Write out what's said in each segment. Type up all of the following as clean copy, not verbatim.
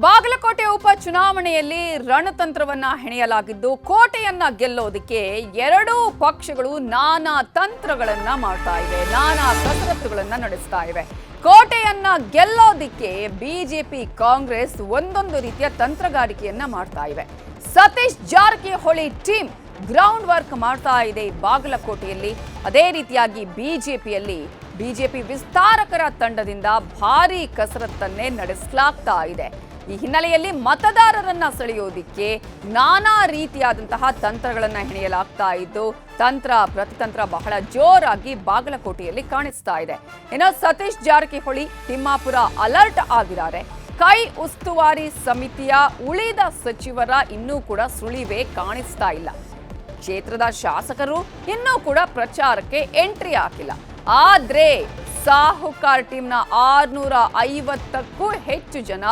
ಬಾಗಲಕೋಟೆ ಉಪ ಚುನಾವಣೆಯಲ್ಲಿ ರಣತಂತ್ರವನ್ನ ಹೆಣೆಯಲಾಗಿದ್ದು ಕೋಟೆಯನ್ನ ಗೆಲ್ಲೋದಕ್ಕೆ ಎರಡೂ ಪಕ್ಷಗಳು ನಾನಾ ತಂತ್ರಗಳನ್ನ ಮಾಡ್ತಾ ಇವೆ, ನಾನಾ ಕಸರತ್ತುಗಳನ್ನ ನಡೆಸ್ತಾ ಇವೆ. ಕೋಟೆಯನ್ನ ಗೆಲ್ಲೋದಕ್ಕೆ ಬಿಜೆಪಿ ಕಾಂಗ್ರೆಸ್ ಒಂದೊಂದು ರೀತಿಯ ತಂತ್ರಗಾರಿಕೆಯನ್ನ ಮಾಡ್ತಾ ಇವೆ. Satish Jarkiholi team ground work ಮಾಡ್ತಾ ಇದೆ ಬಾಗಲಕೋಟೆಯಲ್ಲಿ. ಅದೇ ರೀತಿಯಾಗಿ ಬಿಜೆಪಿ ವಿಸ್ತಾರಕರ ತಂಡದಿಂದ ಭಾರೀ ಕಸರತ್ತನ್ನೇ ನಡೆಸಲಾಗ್ತಾ ಇದೆ. ಈ ಹಿನ್ನೆಲೆಯಲ್ಲಿ ಮತದಾರರನ್ನ ಸೆಳೆಯೋದಿಕ್ಕೆ ನಾನಾ ರೀತಿಯಾದಂತಹ ತಂತ್ರಗಳನ್ನ ಹೆಣೆಯಲಾಗ್ತಾ ಇದ್ದು ತಂತ್ರ ಪ್ರತಿತಂತ್ರ ಬಹಳ ಜೋರಾಗಿ ಬಾಗಲಕೋಟೆಯಲ್ಲಿ ಕಾಣಿಸ್ತಾ ಇದೆ. ಇನ್ನು ಸತೀಶ್ ಜಾರಕಿಹೊಳಿ ತಿಮ್ಮಾಪುರ ಅಲರ್ಟ್ ಆಗಿದ್ದಾರೆ. ಕೈ ಉಸ್ತುವಾರಿ ಸಮಿತಿಯ ಉಳಿದ ಸಚಿವರ ಇನ್ನೂ ಕೂಡ ಸುಳಿವೇ ಕಾಣಿಸ್ತಾ ಇಲ್ಲ. ಕ್ಷೇತ್ರದ ಶಾಸಕರು ಇನ್ನೂ ಕೂಡ ಪ್ರಚಾರಕ್ಕೆ ಎಂಟ್ರಿ ಹಾಕಿಲ್ಲ. ಆದ್ರೆ ಸಾಹುಕಾರ್ ಟೀಮ್ನ 650ಕ್ಕೂ ಹೆಚ್ಚು ಜನ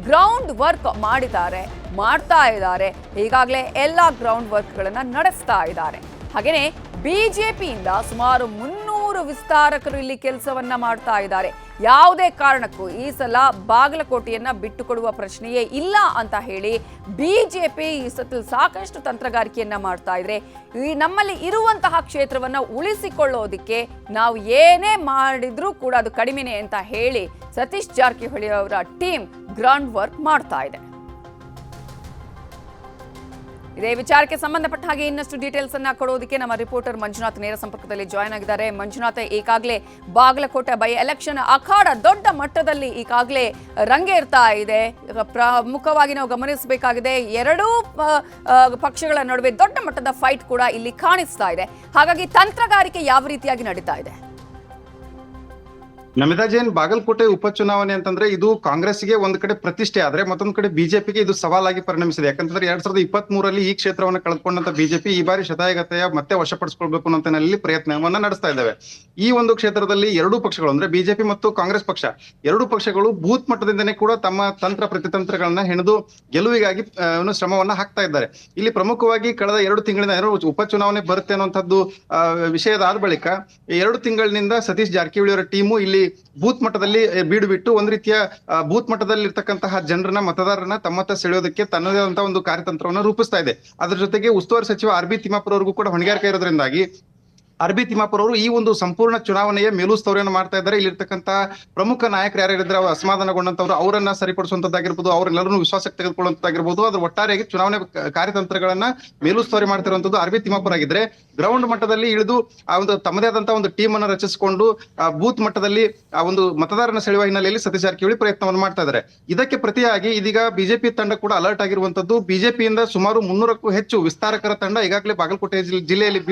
ಗ್ರೌಂಡ್ ವರ್ಕ್ ಮಾಡ್ತಾ ಇದ್ದಾರೆ. ಈಗಾಗಲೇ ಎಲ್ಲ ಗ್ರೌಂಡ್ ವರ್ಕ್ಗಳನ್ನ ನಡೆಸ್ತಾ ಇದ್ದಾರೆ. ಹಾಗೇನೆ ಬಿಜೆಪಿಯಿಂದ ಸುಮಾರು 300 ವಿಸ್ತಾರಕರು ಇಲ್ಲಿ ಕೆಲಸವನ್ನ ಮಾಡ್ತಾ ಇದ್ದಾರೆ. ಯಾವುದೇ ಕಾರಣಕ್ಕೂ ಈ ಸಲ ಬಾಗಲಕೋಟೆಯನ್ನ ಬಿಟ್ಟುಕೊಡುವ ಪ್ರಶ್ನೆಯೇ ಇಲ್ಲ ಅಂತ ಹೇಳಿ ಬಿಜೆಪಿ ಈ ಸತಿ ಸಾಕಷ್ಟು ತಂತ್ರಗಾರಿಕೆಯನ್ನ ಮಾಡ್ತಾ ಇದ್ರೆ ಈ ನಮ್ಮಲ್ಲಿ ಇರುವಂತಹ ಕ್ಷೇತ್ರವನ್ನ ಉಳಿಸಿಕೊಳ್ಳೋದಿಕ್ಕೆ ನಾವು ಏನೇ ಮಾಡಿದ್ರೂ ಕೂಡ ಅದು ಕಡಿಮೆನೆ ಅಂತ ಹೇಳಿ ಸತೀಶ್ ಜಾರಕಿಹೊಳಿ ಅವರ ಟೀಮ್ ಗ್ರೌಂಡ್ ವರ್ಕ್ ಮಾಡ್ತಾ ಇದೆ. ಇದೇ ವಿಚಾರಕ್ಕೆ ಸಂಬಂಧಪಟ್ಟ ಹಾಗೆ ಇನ್ನಷ್ಟು ಡೀಟೇಲ್ಸ್ ಅನ್ನ ಕೊಡೋದಕ್ಕೆ ನಮ್ಮ ರಿಪೋರ್ಟರ್ ಮಂಜುನಾಥ್ ನೇರ ಸಂಪರ್ಕದಲ್ಲಿ ಜಾಯ್ನ್ ಆಗಿದ್ದಾರೆ. ಮಂಜುನಾಥ್, ಈಗಾಗಲೇ ಬಾಗಲಕೋಟೆ ಬೈ ಎಲೆಕ್ಷನ್ ಅಖಾಡ ದೊಡ್ಡ ಮಟ್ಟದಲ್ಲಿ ಈಗಾಗಲೇ ರಂಗೇರ್ತಾ ಇದೆ. ಪ್ರಮುಖವಾಗಿ ನಾವು ಗಮನಿಸಬೇಕಾಗಿದೆ, ಎರಡೂ ಪಕ್ಷಗಳ ನಡುವೆ ದೊಡ್ಡ ಮಟ್ಟದ ಫೈಟ್ ಕೂಡ ಇಲ್ಲಿ ಕಾಣಿಸ್ತಾ ಇದೆ. ಹಾಗಾಗಿ ತಂತ್ರಗಾರಿಕೆ ಯಾವ ರೀತಿಯಾಗಿ ನಡೀತಾ ಇದೆ? ನಮಿತಾ ಜೈನ್, ಬಾಗಲಕೋಟೆ ಉಪಚುನಾವಣೆ ಅಂತಂದ್ರೆ ಇದು ಕಾಂಗ್ರೆಸ್ಗೆ ಒಂದ್ ಕಡೆ ಪ್ರತಿಷ್ಠೆ ಆದ್ರೆ ಮತ್ತೊಂದ್ ಕಡೆ ಬಿಜೆಪಿಗೆ ಇದು ಸವಾಲಾಗಿ ಪರಿಣಮಿಸಿದೆ. ಯಾಕಂತಂದ್ರೆ 2023ರಲ್ಲಿ ಈ ಕ್ಷೇತ್ರವನ್ನು ಕಳೆದುಕೊಂಡಂತ ಬಿಜೆಪಿ ಈ ಬಾರಿ ಶತಾಯಗತೆಯ ಮತ್ತೆ ವಶಪಡಿಸಿಕೊಳ್ಬೇಕು ಅನ್ನೋ ನಿಟ್ಟಿನಲ್ಲಿ ಪ್ರಯತ್ನವನ್ನ ನಡೆಸ್ತಾ ಇದ್ದಾವೆ. ಈ ಒಂದು ಕ್ಷೇತ್ರದಲ್ಲಿ ಎರಡೂ ಪಕ್ಷಗಳು ಅಂದ್ರೆ ಬಿಜೆಪಿ ಮತ್ತು ಕಾಂಗ್ರೆಸ್ ಪಕ್ಷ ಎರಡೂ ಪಕ್ಷಗಳು ಬೂತ್ ಮಟ್ಟದಿಂದನೇ ಕೂಡ ತಮ್ಮ ತಂತ್ರ ಪ್ರತಿತಂತ್ರಗಳನ್ನ ಹೆಣೆದು ಗೆಲುವಿಗಾಗಿ ಶ್ರಮವನ್ನ ಹಾಕ್ತಾ ಇದ್ದಾರೆ. ಇಲ್ಲಿ ಪ್ರಮುಖವಾಗಿ ಕಳೆದ 2 ತಿಂಗಳಿಂದ ಉಪಚುನಾವಣೆ ಬರುತ್ತೆ ಅನ್ನುವಂಥದ್ದು ವಿಷಯದ ಆದ ಬಳಿಕ 2 ತಿಂಗಳಿನಿಂದ ಸತೀಶ್ ಜಾರಕಿಹೊಳಿ ಅವರ ಟೀಮು ಇಲ್ಲಿ ಬೂತ್ ಮಟ್ಟದಲ್ಲಿ ಬೀಡು ಬಿಟ್ಟು ಒಂದ್ ರೀತಿಯ ಬೂತ್ ಮಟ್ಟದಲ್ಲಿ ಇರ್ತಕ್ಕಂತಹ ಜನರನ್ನ ಮತದಾರರನ್ನ ತಮ್ಮತ್ತ ಸೆಳೆಯೋದಕ್ಕೆ ತನ್ನದೇ ಆದಂತಹ ಒಂದು ಕಾರ್ಯತಂತ್ರವನ್ನ ರೂಪಿಸ್ತಾ ಇದೆ. ಅದ್ರ ಜೊತೆಗೆ ಉಸ್ತುವಾರಿ ಸಚಿವ ಆರ್.ಬಿ. ತಿಮ್ಮಾಪುರ ಅವರಿಗೂ ಕೂಡ ಹೊಣೆಗಾರಿಕೆ ಇರೋದ್ರಿಂದಾಗಿ ಆರ್.ಬಿ. ತಿಮ್ಮಾಪುರ ಅವರು ಈ ಒಂದು ಸಂಪೂರ್ಣ ಚುನಾವಣೆಯ ಮೇಲುಸ್ತುವಾರಿಯನ್ನು ಮಾಡ್ತಾ ಇದ್ದಾರೆ. ಇಲ್ಲಿರ್ತಕ್ಕಂತಹ ಪ್ರಮುಖ ನಾಯಕರು ಯಾರ್ಯಾರಿದ್ರೆ ಅವರು ಅಸಮಾಧಾನಗೊಂಡಂತವ್ರು ಅವರನ್ನ ಸರಿಪಡಿಸುವಂತದ್ದಾಗಿರ್ಬೋದು, ಅವರೆಲ್ಲರನ್ನು ವಿಶ್ವಾಸಕ್ಕೆ ತೆಗೆದುಕೊಳ್ಳುವಂತದ್ದಾಗಿರ್ಬೋದು, ಅದ್ರ ಒಟ್ಟಾರೆಯಾಗಿ ಚುನಾವಣೆ ಕಾರ್ಯತಂತ್ರಗಳನ್ನ ಮೇಲುಸ್ತುವಾರಿ ಮಾಡ್ತಿರುವಂತದ್ದು ಆರ್.ಬಿ. ತಿಮ್ಮಾಪುರ ಆಗಿದ್ರೆ, ಗ್ರೌಂಡ್ ಮಟ್ಟದಲ್ಲಿ ಇಳಿದು ಆ ಒಂದು ತಮ್ಮದೇ ಆದಂತಹ ಒಂದು ಟೀಮ್ ಅನ್ನು ರಚಿಸಿಕೊಂಡು ಬೂತ್ ಮಟ್ಟದಲ್ಲಿ ಆ ಒಂದು ಮತದಾರನ ಸೆಳೆಯುವ ಹಿನ್ನೆಲೆಯಲ್ಲಿ ಸತೀಶ್ ಜಾರಕಿಹೊಳಿ ಪ್ರಯತ್ನವನ್ನು ಮಾಡ್ತಾ ಇದ್ದಾರೆ. ಇದಕ್ಕೆ ಪ್ರತಿಯಾಗಿ ಇದೀಗ ಬಿಜೆಪಿ ತಂಡ ಕೂಡ ಅಲರ್ಟ್ ಆಗಿರುವಂತದ್ದು. ಬಿಜೆಪಿಯಿಂದ ಸುಮಾರು 300ಕ್ಕೂ ಹೆಚ್ಚು ವಿಸ್ತಾರಕರ ತಂಡ ಈಗಾಗಲೇ ಬಾಗಲಕೋಟೆ ಜಿಲ್ಲೆಯಲ್ಲಿ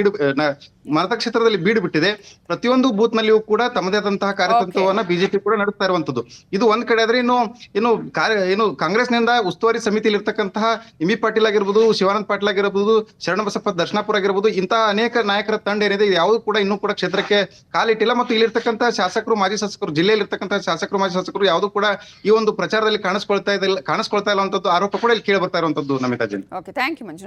ಕ್ಷೇತ್ರದಲ್ಲಿ ಬೀಡು ಬಿಟ್ಟಿದೆ. ಪ್ರತಿಯೊಂದು ಬೂತ್ ನಲ್ಲಿಯೂ ಕೂಡ ತಮ್ಮದೇ ಆದಂತಹ ಕಾರ್ಯತಂತ್ರವನ್ನ ಬಿಜೆಪಿ ಕೂಡ ನಡೆಸ್ತಾ ಇರುವಂತದ್ದು. ಇದು ಒಂದ್ ಕಡೆ ಆದ್ರೆ ಇನ್ನು ಕಾಂಗ್ರೆಸ್ನಿಂದ ಉಸ್ತುವಾರಿ ಸಮಿತಿಯಲ್ಲಿ ಇರ್ತಕ್ಕಂತಹ ಎಂ.ಬಿ. ಪಾಟೀಲ್ ಆಗಿರ್ಬೋದು, ಶಿವಾನಂದ ಪಾಟೀಲ್ ಆಗಿರ್ಬೋದು, ಶರಣಬಸಪ್ಪ ದರ್ಶನಾಪುರ ಆಗಿರ್ಬೋದು, ಇಂತಹ ಅನೇಕ ನಾಯಕರ ತಂಡ ಏನಿದೆ ಯಾವುದು ಕೂಡ ಇನ್ನೂ ಕೂಡ ಕ್ಷೇತ್ರಕ್ಕೆ ಕಾಲಿಟ್ಟಿಲ್ಲ. ಮತ್ತು ಇಲ್ಲಿರ್ತಕ್ಕಂತಹ ಶಾಸಕರು, ಮಾಜಿ ಶಾಸಕರು, ಜಿಲ್ಲೆಯಲ್ಲಿ ಇರ್ತಕ್ಕಂತಹ ಶಾಸಕರು, ಮಾಜಿ ಶಾಸಕರು ಯಾವುದು ಕೂಡ ಈ ಒಂದು ಪ್ರಚಾರದಲ್ಲಿ ಕಾಣಿಸ್ಕೊಳ್ತಾ ಇಲ್ಲ ಅನ್ನುವಂಥದ್ದು ಆರೋಪ ಕೂಡ ಇಲ್ಲಿ ಕೇಳಿ ಬರ್ತಾ ಇರುವಂತದ್ದು. Namita Jain. Okay, thank you Manjunath.